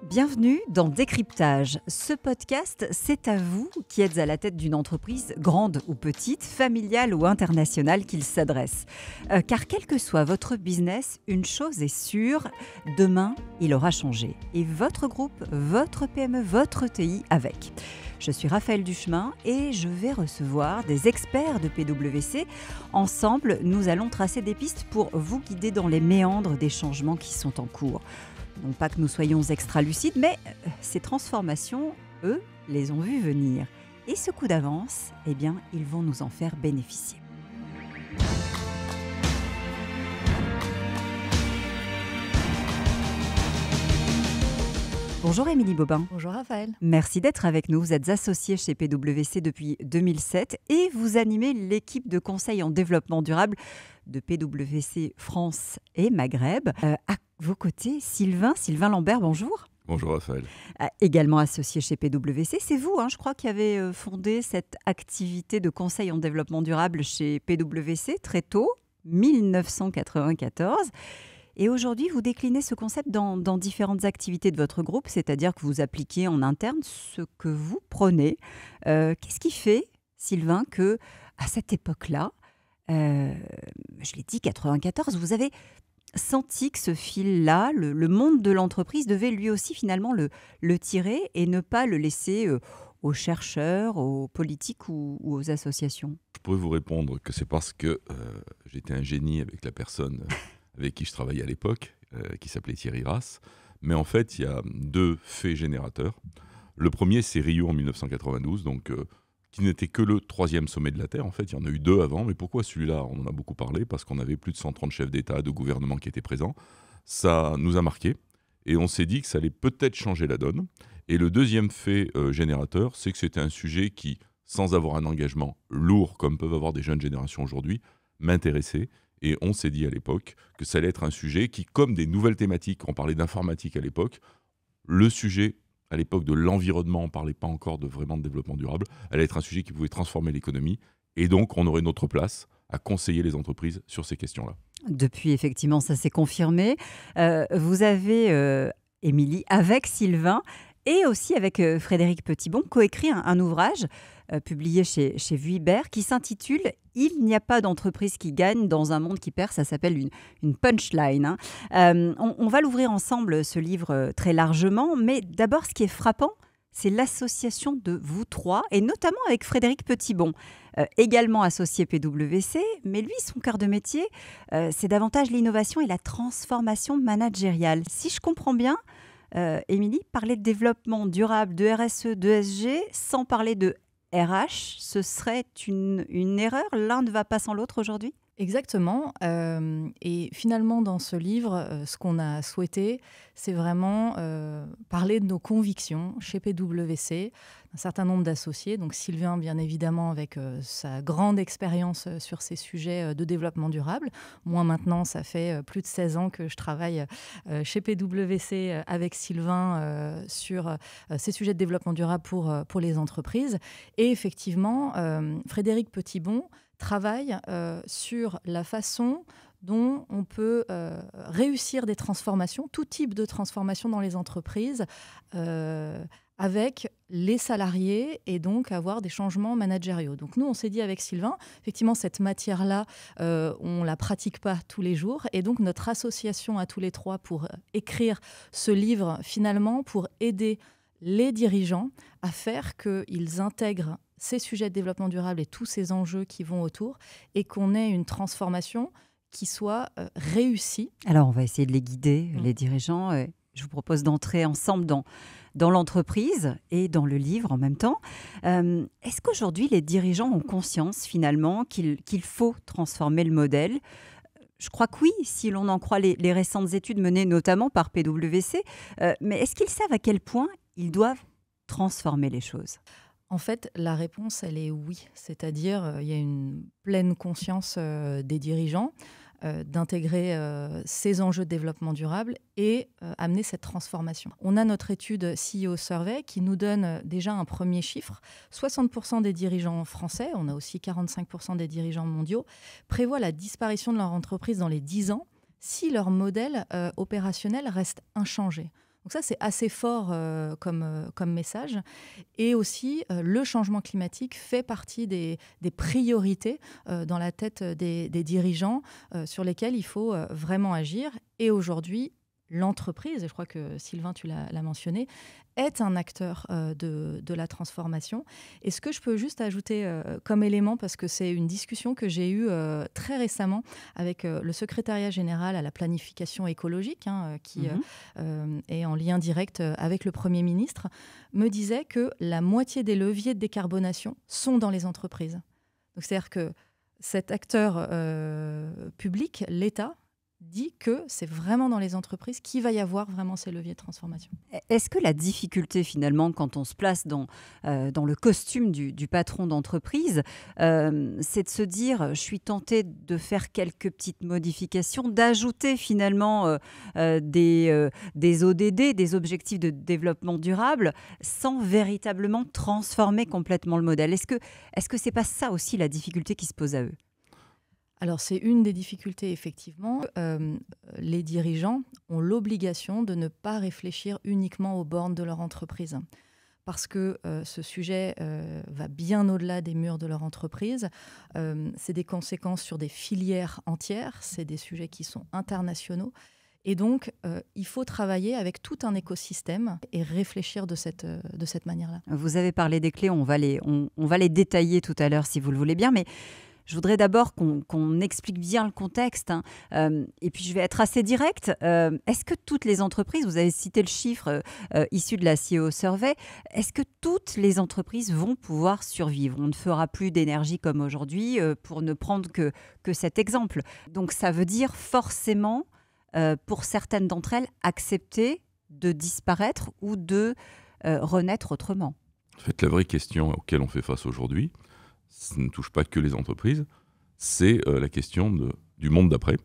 Bienvenue dans Décryptage. Ce podcast, c'est à vous qui êtes à la tête d'une entreprise, grande ou petite, familiale ou internationale, qu'il s'adresse. Car quel que soit votre business, une chose est sûre, demain, il aura changé. Et votre groupe, votre PME, votre TI avec. Je suis Raphaël Duchemin et je vais recevoir des experts de PwC. Ensemble, nous allons tracer des pistes pour vous guider dans les méandres des changements qui sont en cours. Non pas que nous soyons extra-lucides, mais ces transformations, eux, les ont vues venir. Et ce coup d'avance, eh bien, ils vont nous en faire bénéficier. Bonjour Émilie Bobin. Bonjour Raphaël. Merci d'être avec nous. Vous êtes associée chez PwC depuis 2007 et vous animez l'équipe de conseil en développement durable de PwC France et Maghreb. À vos côtés, Sylvain Lambert, bonjour. Bonjour Raphaël. Également associé chez PwC. C'est vous, je crois, qui avez fondé cette activité de conseil en développement durable chez PwC très tôt, 1994. Et aujourd'hui, vous déclinez ce concept dans différentes activités de votre groupe, c'est-à-dire que vous appliquez en interne ce que vous prenez. Qu'est-ce qui fait, Sylvain, que à cette époque-là, je l'ai dit, 94, vous avez senti que ce fil-là, le monde de l'entreprise, devait lui aussi finalement le tirer et ne pas le laisser aux chercheurs, aux politiques ou aux associations? Je pourrais vous répondre que c'est parce que j'étais un génie avec la personne avec qui je travaillais à l'époque, qui s'appelait Thierry Rass. Mais en fait, il y a deux faits générateurs. Le premier, c'est Rio en 1992, donc, qui n'était que le 3e sommet de la Terre. En fait, il y en a eu 2 avant. Mais pourquoi celui-là? On en a beaucoup parlé, parce qu'on avait plus de 130 chefs d'État, de gouvernement qui étaient présents. Ça nous a marqué. Et on s'est dit que ça allait peut-être changer la donne. Et le deuxième fait générateur, c'est que c'était un sujet qui, sans avoir un engagement lourd, comme peuvent avoir des jeunes générations aujourd'hui, m'intéressait. Et on s'est dit à l'époque que ça allait être un sujet qui, comme des nouvelles thématiques, on parlait d'informatique à l'époque, le sujet à l'époque de l'environnement, on ne parlait pas encore vraiment de développement durable, allait être un sujet qui pouvait transformer l'économie. Et donc, on aurait notre place à conseiller les entreprises sur ces questions-là. Depuis, effectivement, ça s'est confirmé. Vous avez, Émilie, avec Sylvain et aussi avec Frédéric Petitbon, coécrit un ouvrage publié chez Vuibert qui s'intitule « Il n'y a pas d'entreprise qui gagne dans un monde qui perd ». Ça s'appelle une punchline. On va l'ouvrir ensemble, ce livre, très largement. Mais d'abord, ce qui est frappant, c'est l'association de vous trois, et notamment avec Frédéric Petitbon, également associé PwC. Mais lui, son cœur de métier, c'est davantage l'innovation et la transformation managériale. Si je comprends bien, Émilie, parler de développement durable, de RSE, de ESG, sans parler de RH, ce serait une erreur? L'un ne va pas sans l'autre aujourd'hui? Exactement. Et finalement, dans ce livre, ce qu'on a souhaité, c'est vraiment parler de nos convictions chez PwC, un certain nombre d'associés. Donc Sylvain, bien évidemment, avec sa grande expérience sur ces sujets de développement durable. Moi, maintenant, ça fait plus de 16 ans que je travaille chez PwC avec Sylvain sur ces sujets de développement durable pour les entreprises. Et effectivement, Frédéric Petitbon travaille sur la façon dont on peut réussir des transformations, tout type de transformation dans les entreprises, avec les salariés et donc avoir des changements managériaux. Donc nous, on s'est dit avec Sylvain, effectivement, cette matière-là, on ne la pratique pas tous les jours. Et donc notre association à tous les trois pour écrire ce livre, finalement, pour aider les dirigeants à faire qu'ils intègrent ces sujets de développement durable et tous ces enjeux qui vont autour, et qu'on ait une transformation qui soit réussie. Alors, on va essayer de les guider, les dirigeants. Je vous propose d'entrer ensemble dans l'entreprise et dans le livre en même temps. Est-ce qu'aujourd'hui, les dirigeants ont conscience, finalement, qu'il faut transformer le modèle? Je crois que oui, si l'on en croit les récentes études menées notamment par PwC. Mais est-ce qu'ils savent à quel point ils doivent transformer les choses? En fait, la réponse, elle est oui. C'est-à-dire, il y a une pleine conscience des dirigeants d'intégrer ces enjeux de développement durable et amener cette transformation. On a notre étude CEO Survey qui nous donne déjà un premier chiffre. 60% des dirigeants français, on a aussi 45% des dirigeants mondiaux, prévoient la disparition de leur entreprise dans les 10 ans si leur modèle opérationnel reste inchangé. Donc ça, c'est assez fort comme message. Et aussi, le changement climatique fait partie des priorités dans la tête des dirigeants sur lesquelles il faut vraiment agir. Et aujourd'hui, l'entreprise, et je crois que Sylvain, tu l'as mentionné, est un acteur de la transformation. Et ce que je peux juste ajouter comme élément, parce que c'est une discussion que j'ai eue très récemment avec le secrétariat général à la planification écologique, qui est en lien direct avec le Premier ministre, me disait que la moitié des leviers de décarbonation sont dans les entreprises. Donc, c'est-à-dire que cet acteur public, l'État, dit que c'est vraiment dans les entreprises qu'il va y avoir vraiment ces leviers de transformation. Est-ce que la difficulté finalement quand on se place dans le costume du patron d'entreprise, c'est de se dire je suis tenté de faire quelques petites modifications, d'ajouter finalement des ODD, des objectifs de développement durable, sans véritablement transformer complètement le modèle. Est-ce que c'est pas ça aussi la difficulté qui se pose à eux ? Alors, c'est une des difficultés, effectivement. Les dirigeants ont l'obligation de ne pas réfléchir uniquement aux bornes de leur entreprise. Parce que ce sujet va bien au-delà des murs de leur entreprise. C'est des conséquences sur des filières entières. C'est des sujets qui sont internationaux. Et donc, il faut travailler avec tout un écosystème et réfléchir de cette manière-là. Vous avez parlé des clés, on va les détailler tout à l'heure si vous le voulez bien, mais je voudrais d'abord qu'on explique bien le contexte, et puis je vais être assez directe. Est-ce que toutes les entreprises, vous avez cité le chiffre issu de la CEO Survey, est-ce que toutes les entreprises vont pouvoir survivre ? On ne fera plus d'énergie comme aujourd'hui, pour ne prendre que cet exemple. Donc ça veut dire forcément, pour certaines d'entre elles, accepter de disparaître ou de renaître autrement. En fait, la vraie question auquel on fait face aujourd'hui, ça ne touche pas que les entreprises, c'est la question du monde d'après,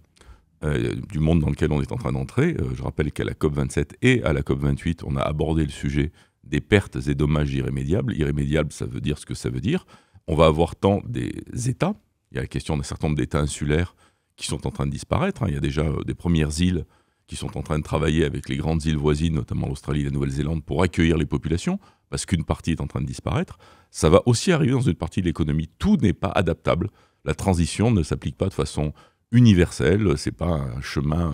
du monde dans lequel on est en train d'entrer. Je rappelle qu'à la COP27 et à la COP28, on a abordé le sujet des pertes et dommages irrémédiables. Irrémédiable, ça veut dire ce que ça veut dire. On va avoir tant des États, il y a la question d'un certain nombre d'États insulaires qui sont en train de disparaître. Il y a déjà des premières îles qui sont en train de travailler avec les grandes îles voisines, notamment l'Australie et la Nouvelle-Zélande, pour accueillir les populations, parce qu'une partie est en train de disparaître. Ça va aussi arriver dans une partie de l'économie. Tout n'est pas adaptable. La transition ne s'applique pas de façon universelle. Ce n'est pas un chemin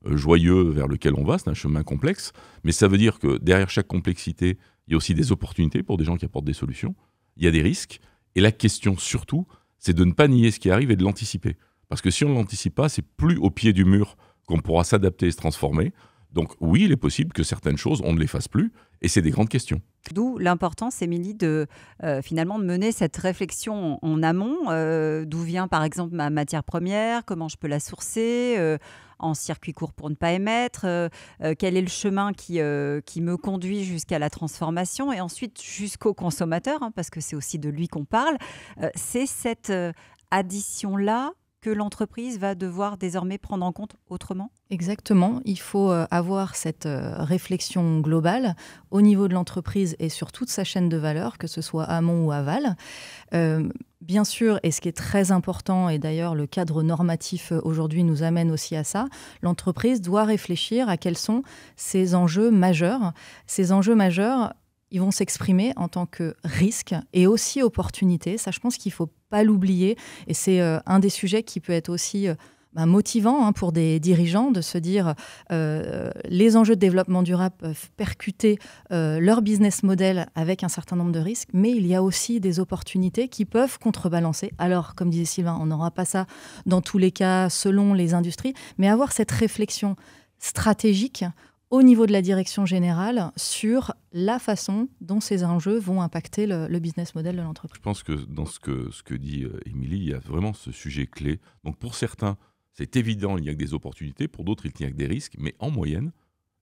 joyeux vers lequel on va, c'est un chemin complexe. Mais ça veut dire que derrière chaque complexité, il y a aussi des opportunités pour des gens qui apportent des solutions. Il y a des risques. Et la question surtout, c'est de ne pas nier ce qui arrive et de l'anticiper. Parce que si on ne l'anticipe pas, c'est plus au pied du mur qu'on pourra s'adapter et se transformer. Donc oui, il est possible que certaines choses, on ne les fasse plus, et c'est des grandes questions. D'où l'importance, Émilie, de finalement de mener cette réflexion en amont. D'où vient par exemple ma matière première, comment je peux la sourcer, en circuit court pour ne pas émettre, quel est le chemin qui me conduit jusqu'à la transformation et ensuite jusqu'au consommateur, parce que c'est aussi de lui qu'on parle. C'est cette addition-là que l'entreprise va devoir désormais prendre en compte autrement ? Exactement. Il faut avoir cette réflexion globale au niveau de l'entreprise et sur toute sa chaîne de valeur, que ce soit amont ou aval. Bien sûr, et ce qui est très important, et d'ailleurs le cadre normatif aujourd'hui nous amène aussi à ça, l'entreprise doit réfléchir à quels sont ses enjeux majeurs. Ces enjeux majeurs, ils vont s'exprimer en tant que risque et aussi opportunité. Ça, je pense qu'il ne faut pas l'oublier. Et c'est un des sujets qui peut être aussi motivant pour des dirigeants de se dire les enjeux de développement durable peuvent percuter leur business model avec un certain nombre de risques, mais il y a aussi des opportunités qui peuvent contrebalancer. Alors, comme disait Sylvain, on n'aura pas ça dans tous les cas selon les industries, mais avoir cette réflexion stratégique au niveau de la direction générale sur la façon dont ces enjeux vont impacter le business model de l'entreprise. Je pense que dans ce que dit Émilie, il y a vraiment ce sujet clé. Donc pour certains, c'est évident, il n'y a que des opportunités. Pour d'autres, il n'y a que des risques. Mais en moyenne,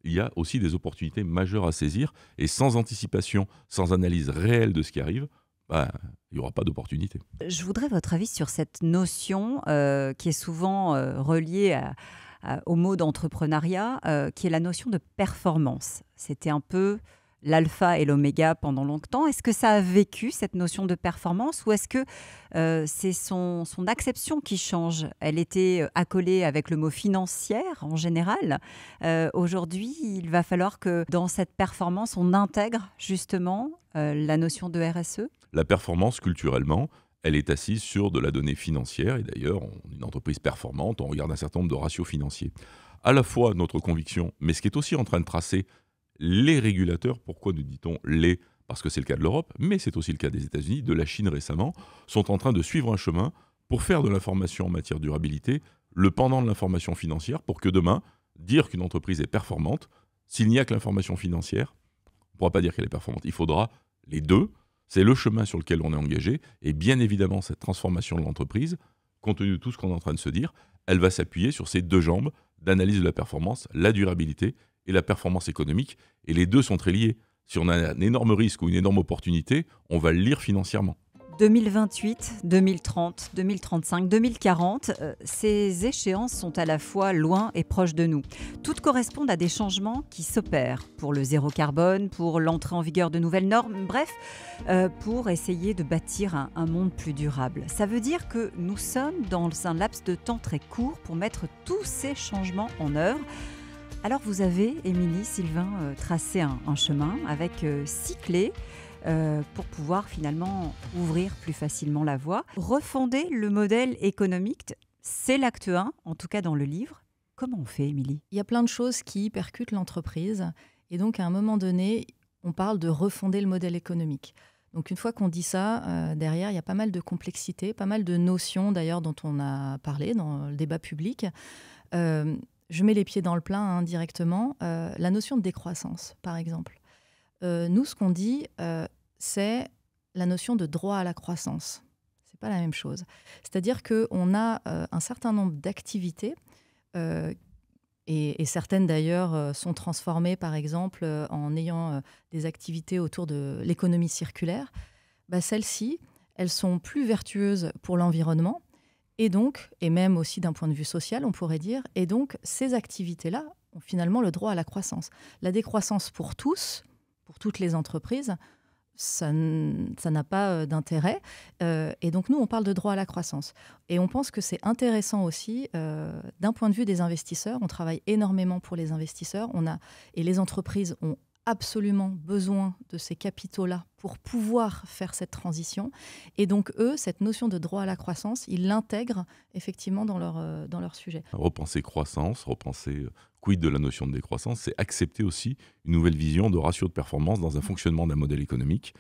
il y a aussi des opportunités majeures à saisir. Et sans anticipation, sans analyse réelle de ce qui arrive, il n'y aura pas d'opportunité. Je voudrais votre avis sur cette notion qui est souvent reliée au mot d'entrepreneuriat, qui est la notion de performance. C'était un peu l'alpha et l'oméga pendant longtemps. Est-ce que ça a vécu cette notion de performance ou est-ce que c'est son acception qui change? Elle était accolée avec le mot financière en général. Aujourd'hui, il va falloir que dans cette performance, on intègre justement la notion de RSE. La performance, culturellement, elle est assise sur de la donnée financière. Et d'ailleurs, on est une entreprise performante, on regarde un certain nombre de ratios financiers. À la fois notre conviction, mais ce qui est aussi en train de tracer les régulateurs. Pourquoi nous dit-on les? Parce que c'est le cas de l'Europe, mais c'est aussi le cas des États-Unis, de la Chine récemment, sont en train de suivre un chemin pour faire de l'information en matière de durabilité le pendant de l'information financière, pour que demain, dire qu'une entreprise est performante, s'il n'y a que l'information financière, on ne pourra pas dire qu'elle est performante. Il faudra les deux. C'est le chemin sur lequel on est engagé. Et bien évidemment, cette transformation de l'entreprise, compte tenu de tout ce qu'on est en train de se dire, elle va s'appuyer sur ces deux jambes d'analyse de la performance, la durabilité et la performance économique. Et les deux sont très liés. Si on a un énorme risque ou une énorme opportunité, on va le lire financièrement. 2028, 2030, 2035, 2040, ces échéances sont à la fois loin et proches de nous. Toutes correspondent à des changements qui s'opèrent pour le zéro carbone, pour l'entrée en vigueur de nouvelles normes, bref, pour essayer de bâtir un monde plus durable. Ça veut dire que nous sommes dans un laps de temps très court pour mettre tous ces changements en œuvre. Alors vous avez, Émilie, Sylvain, tracé un chemin avec 6 clés pour pouvoir finalement ouvrir plus facilement la voie. Refonder le modèle économique, c'est l'acte 1, en tout cas dans le livre. Comment on fait, Émilie? Il y a plein de choses qui percutent l'entreprise. Et donc, à un moment donné, on parle de refonder le modèle économique. Donc, une fois qu'on dit ça, derrière, il y a pas mal de complexité, pas mal de notions, d'ailleurs, dont on a parlé dans le débat public. Je mets les pieds dans le plat directement. La notion de décroissance, par exemple. Nous, ce qu'on dit, c'est la notion de droit à la croissance. Ce n'est pas la même chose. C'est-à-dire qu'on a un certain nombre d'activités, et certaines d'ailleurs sont transformées, par exemple, en ayant des activités autour de l'économie circulaire. Celles-ci, elles sont plus vertueuses pour l'environnement, et donc, et même aussi d'un point de vue social, on pourrait dire, et donc ces activités-là ont finalement le droit à la croissance. La décroissance pour tous, pour toutes les entreprises, ça n'a pas d'intérêt. Et donc, nous, on parle de droit à la croissance. Et on pense que c'est intéressant aussi, d'un point de vue des investisseurs. On travaille énormément pour les investisseurs. Et les entreprises ont absolument besoin de ces capitaux-là pour pouvoir faire cette transition. Et donc, eux, cette notion de droit à la croissance, ils l'intègrent effectivement dans leur sujet. Repenser croissance, repenser quid de la notion de décroissance, c'est accepter aussi une nouvelle vision de ratio de performance dans un fonctionnement d'un modèle économique.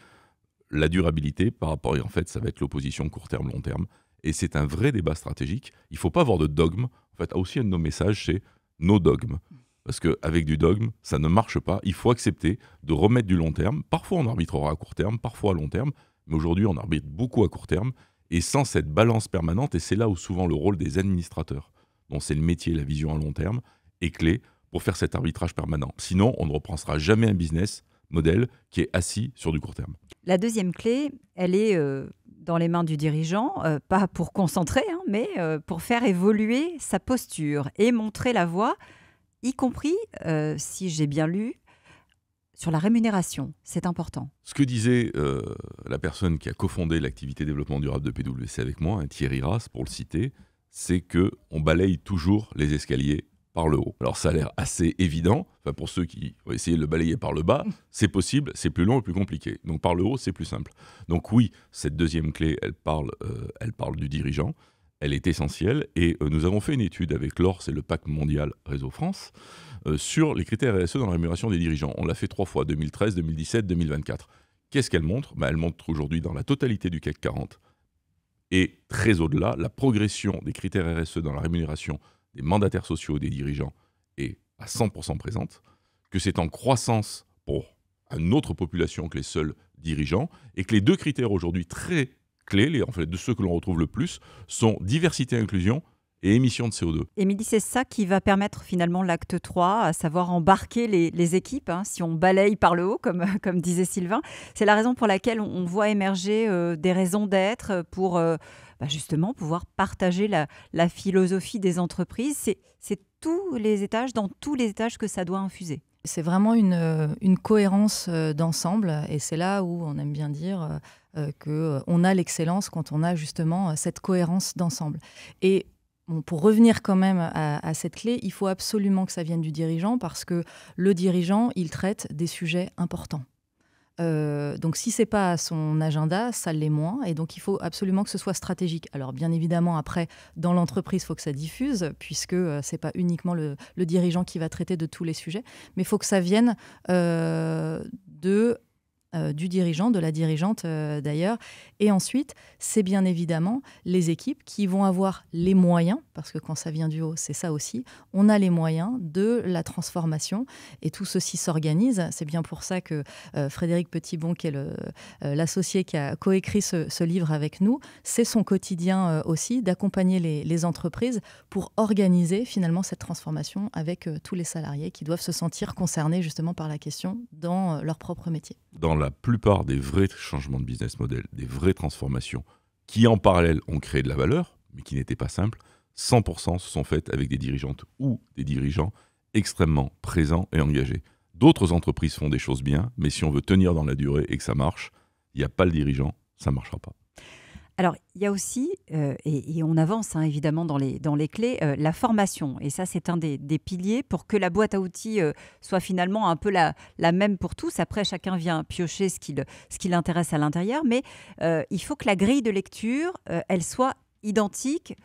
La durabilité, par rapport, et en fait, ça va être l'opposition court terme, long terme. Et c'est un vrai débat stratégique. Il ne faut pas avoir de dogme. En fait, aussi, un de nos messages, c'est nos dogmes. Parce qu'avec du dogme, ça ne marche pas. Il faut accepter de remettre du long terme. Parfois, on arbitrera à court terme, parfois à long terme. Mais aujourd'hui, on arbitre beaucoup à court terme. Et sans cette balance permanente, et c'est là où souvent le rôle des administrateurs, dont c'est le métier, la vision à long terme, est clé pour faire cet arbitrage permanent. Sinon, on ne reprendra jamais un business model qui est assis sur du court terme. La deuxième clé, elle est dans les mains du dirigeant, pas pour concentrer, mais pour faire évoluer sa posture et montrer la voie, y compris, si j'ai bien lu, sur la rémunération. C'est important. Ce que disait la personne qui a cofondé l'activité développement durable de PwC avec moi, Thierry Rass, pour le citer, c'est qu'on balaye toujours les escaliers par le haut. Alors ça a l'air assez évident, pour ceux qui vont essayer de le balayer par le bas, c'est possible, c'est plus long et plus compliqué. Donc par le haut, c'est plus simple. Donc oui, cette deuxième clé, elle parle du dirigeant, elle est essentielle, et nous avons fait une étude avec l'ORS et le Pacte mondial Réseau France sur les critères RSE dans la rémunération des dirigeants. On l'a fait 3 fois, 2013, 2017, 2024. Qu'est-ce qu'elle montre? Elle montre aujourd'hui dans la totalité du CAC 40, et très au-delà, la progression des critères RSE dans la rémunération des mandataires sociaux, des dirigeants, est à 100% présente, que c'est en croissance pour une autre population que les seuls dirigeants, et que les deux critères aujourd'hui très clés, en fait de ceux que l'on retrouve le plus, sont diversité et inclusion et émissions de CO2. Émilie, c'est ça qui va permettre finalement l'acte 3, à savoir embarquer les équipes, si on balaye par le haut, comme disait Sylvain. C'est la raison pour laquelle on voit émerger des raisons d'être pour justement pouvoir partager la philosophie des entreprises. C'est tous les étages, dans tous les étages que ça doit infuser. C'est vraiment une cohérence d'ensemble, et c'est là où on aime bien dire qu'on a l'excellence quand on a justement cette cohérence d'ensemble. Et bon, pour revenir quand même à cette clé, il faut absolument que ça vienne du dirigeant, parce que le dirigeant, il traite des sujets importants. Donc si c'est pas à son agenda, ça l'est moins, et donc il faut absolument que ce soit stratégique. Alors bien évidemment, après, dans l'entreprise, il faut que ça diffuse, puisque c'est pas uniquement le dirigeant qui va traiter de tous les sujets, mais il faut que ça vienne du dirigeant, de la dirigeante d'ailleurs. Et ensuite, c'est bien évidemment les équipes qui vont avoir les moyens, parce que quand ça vient du haut, c'est ça aussi, on a les moyens de la transformation, et tout ceci s'organise. C'est bien pour ça que Frédéric Petitbon, qui est l'associé qui a coécrit ce livre avec nous, c'est son quotidien aussi d'accompagner les entreprises pour organiser finalement cette transformation avec tous les salariés qui doivent se sentir concernés justement par la question dans leur propre métier. Dans la plupart des vrais changements de business model, des vraies transformations qui en parallèle ont créé de la valeur, mais qui n'étaient pas simples, 100% se sont faites avec des dirigeantes ou des dirigeants extrêmement présents et engagés. D'autres entreprises font des choses bien, mais si on veut tenir dans la durée et que ça marche, il n'y a pas le dirigeant, ça ne marchera pas. Alors, il y a aussi, et on avance évidemment dans les clés, la formation. Et ça, c'est un des piliers pour que la boîte à outils soit finalement un peu la même pour tous. Après, chacun vient piocher ce qui l'intéresse à l'intérieur. Mais il faut que la grille de lecture, elle soit identique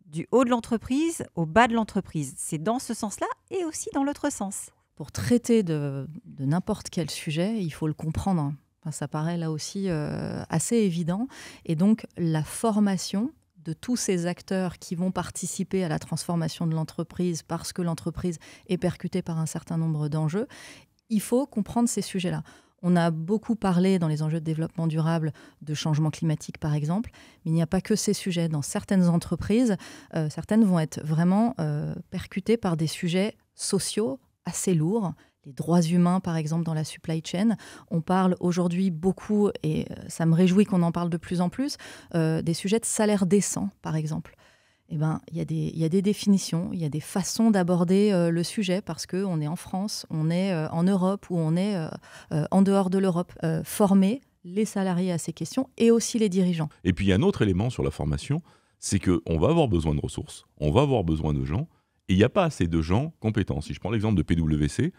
du haut de l'entreprise au bas de l'entreprise. C'est dans ce sens-là et aussi dans l'autre sens. Pour traiter de n'importe quel sujet, il faut le comprendre. Enfin, ça paraît là aussi assez évident. Et donc, la formation de tous ces acteurs qui vont participer à la transformation de l'entreprise parce que l'entreprise est percutée par un certain nombre d'enjeux, il faut comprendre ces sujets-là. On a beaucoup parlé dans les enjeux de développement durable de changement climatique, par exemple, mais il n'y a pas que ces sujets. Dans certaines entreprises, certaines vont être vraiment percutées par des sujets sociaux assez lourds. Les droits humains, par exemple, dans la supply chain. On parle aujourd'hui beaucoup, et ça me réjouit qu'on en parle de plus en plus, des sujets de salaire décent, par exemple. Eh ben, il y a des définitions, il y a des façons d'aborder le sujet, parce qu'on est en France, on est en Europe, ou on est en dehors de l'Europe. Former les salariés à ces questions, et aussi les dirigeants. Et puis, il y a un autre élément sur la formation, c'est qu'on va avoir besoin de ressources, on va avoir besoin de gens, et il n'y a pas assez de gens compétents. Si je prends l'exemple de PwC,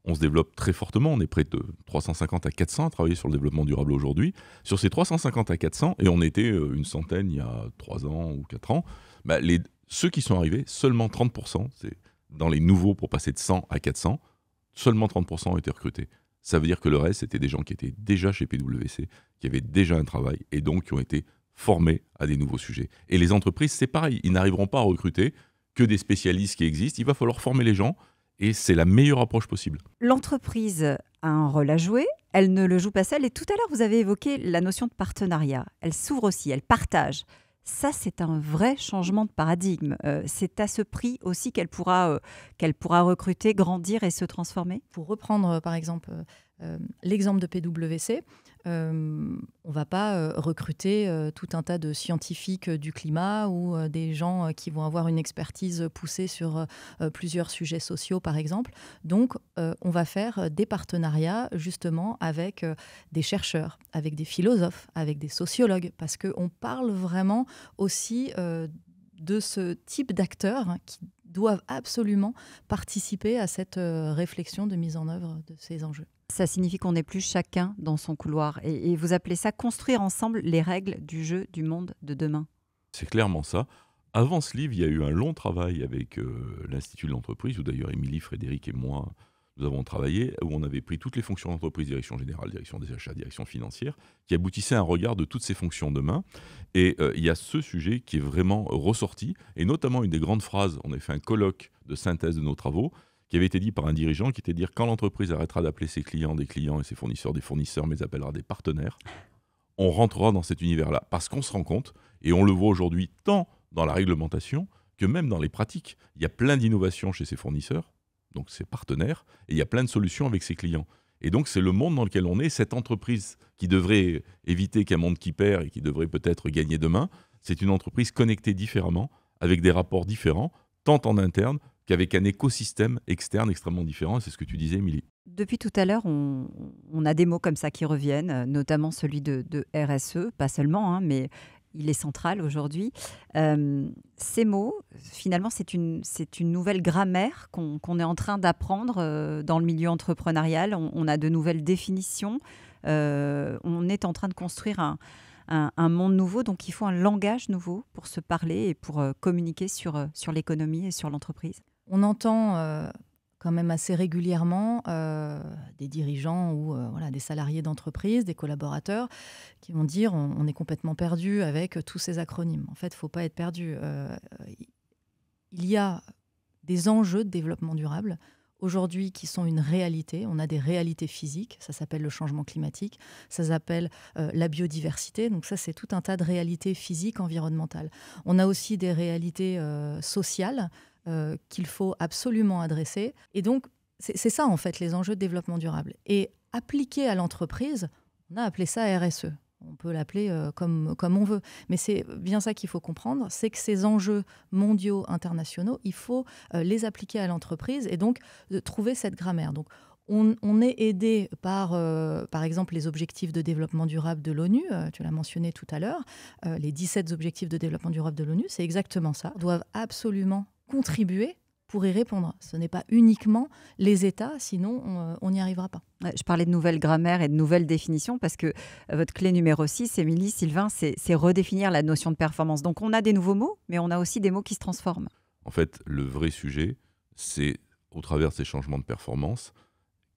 on se développe très fortement, on est près de 350 à 400 à travailler sur le développement durable aujourd'hui. Sur ces 350 à 400, et on était une centaine il y a 3 ans ou 4 ans, ceux qui sont arrivés, seulement 30%, c'est dans les nouveaux pour passer de 100 à 400, seulement 30% ont été recrutés. Ça veut dire que le reste, c'était des gens qui étaient déjà chez PwC, qui avaient déjà un travail, et donc qui ont été formés à des nouveaux sujets. Et les entreprises, c'est pareil, ils n'arriveront pas à recruter que des spécialistes qui existent, il va falloir former les gens, et c'est la meilleure approche possible. L'entreprise a un rôle à jouer, elle ne le joue pas seule. Et tout à l'heure, vous avez évoqué la notion de partenariat. Elle s'ouvre aussi, elle partage. Ça, c'est un vrai changement de paradigme. C'est à ce prix aussi qu'elle pourra recruter, grandir et se transformer. Pour reprendre, par exemple, l'exemple de PwC, on ne va pas recruter tout un tas de scientifiques du climat ou des gens qui vont avoir une expertise poussée sur plusieurs sujets sociaux, par exemple. Donc, on va faire des partenariats justement avec des chercheurs, avec des philosophes, avec des sociologues, parce qu'on parle vraiment aussi de ce type d'acteurs qui doivent absolument participer à cette réflexion de mise en œuvre de ces enjeux. Ça signifie qu'on n'est plus chacun dans son couloir. Et vous appelez ça construire ensemble les règles du jeu du monde de demain. C'est clairement ça. Avant ce livre, il y a eu un long travail avec l'Institut de l'entreprise, où d'ailleurs Émilie, Frédéric et moi, nous avons travaillé, où on avait pris toutes les fonctions d'entreprise, direction générale, direction des achats, direction financière, qui aboutissait à un regard de toutes ces fonctions demain. Et il y a ce sujet qui est vraiment ressorti, et notamment une des grandes phrases, on a fait un colloque de synthèse de nos travaux, qui avait été dit par un dirigeant, qui était de dire quand l'entreprise arrêtera d'appeler ses clients des clients et ses fournisseurs des fournisseurs, mais les appellera des partenaires, on rentrera dans cet univers-là. Parce qu'on se rend compte, et on le voit aujourd'hui tant dans la réglementation que même dans les pratiques, il y a plein d'innovations chez ses fournisseurs, donc ses partenaires, et il y a plein de solutions avec ses clients. Et donc c'est le monde dans lequel on est, cette entreprise qui devrait éviter qu'un monde qui perd et qui devrait peut-être gagner demain, c'est une entreprise connectée différemment, avec des rapports différents, tant en interne qu'avec un écosystème externe extrêmement différent. C'est ce que tu disais, Émilie. Depuis tout à l'heure, on a des mots comme ça qui reviennent, notamment celui de RSE, pas seulement, mais il est central aujourd'hui. Ces mots, finalement, c'est une nouvelle grammaire qu'on est en train d'apprendre dans le milieu entrepreneurial. On a de nouvelles définitions. On est en train de construire un monde nouveau, donc il faut un langage nouveau pour se parler et pour communiquer sur l'économie et sur l'entreprise. On entend quand même assez régulièrement des dirigeants ou des salariés d'entreprise, des collaborateurs qui vont dire on est complètement perdu avec tous ces acronymes. En fait, il ne faut pas être perdu. Il y a des enjeux de développement durable aujourd'hui qui sont une réalité. On a des réalités physiques, ça s'appelle le changement climatique, ça s'appelle la biodiversité. Donc ça, c'est tout un tas de réalités physiques, environnementales. On a aussi des réalités sociales qu'il faut absolument adresser. Et donc, c'est ça, en fait, les enjeux de développement durable. Et appliqué à l'entreprise, on a appelé ça RSE. On peut l'appeler comme on veut. Mais c'est bien ça qu'il faut comprendre, c'est que ces enjeux mondiaux, internationaux, il faut les appliquer à l'entreprise et donc trouver cette grammaire. Donc, on est aidé par exemple, les objectifs de développement durable de l'ONU. Tu l'as mentionné tout à l'heure. Les 17 objectifs de développement durable de l'ONU, c'est exactement ça. Ils doivent absolument contribuer pour y répondre. Ce n'est pas uniquement les États, sinon on n'y arrivera pas. Je parlais de nouvelles grammaires et de nouvelles définitions parce que votre clé numéro 6, Émilie, Sylvain, c'est redéfinir la notion de performance. Donc on a des nouveaux mots, mais on a aussi des mots qui se transforment. En fait, le vrai sujet, c'est au travers de ces changements de performance,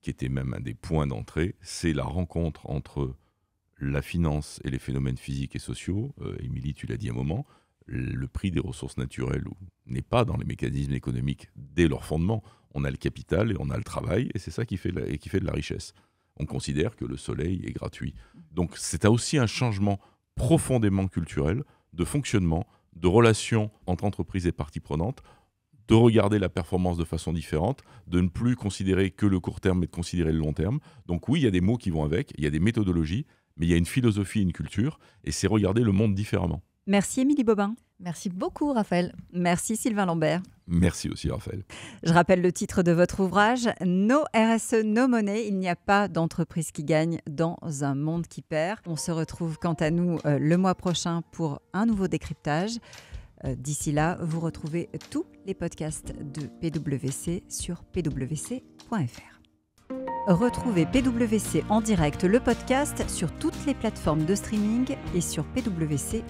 qui était même un des points d'entrée, c'est la rencontre entre la finance et les phénomènes physiques et sociaux. Émilie, tu l'as dit un moment, le prix des ressources naturelles n'est pas dans les mécanismes économiques dès leur fondement. On a le capital et on a le travail, et c'est ça qui fait de la richesse. On considère que le soleil est gratuit. Donc c'est aussi un changement profondément culturel, de fonctionnement, de relations entre entreprises et parties prenantes, de regarder la performance de façon différente, de ne plus considérer que le court terme, mais de considérer le long terme. Donc oui, il y a des mots qui vont avec, il y a des méthodologies, mais il y a une philosophie, une culture, et c'est regarder le monde différemment. Merci Émilie Bobin. Merci beaucoup Raphaël. Merci Sylvain Lambert. Merci aussi Raphaël. Je rappelle le titre de votre ouvrage, No RSE, No Money. Il n'y a pas d'entreprise qui gagne dans un monde qui perd. On se retrouve quant à nous le mois prochain pour un nouveau décryptage. D'ici là, vous retrouvez tous les podcasts de PwC sur pwc.fr. Retrouvez PwC en direct, le podcast, sur toutes les plateformes de streaming et sur pwc.fr.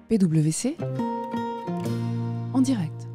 PwC en direct.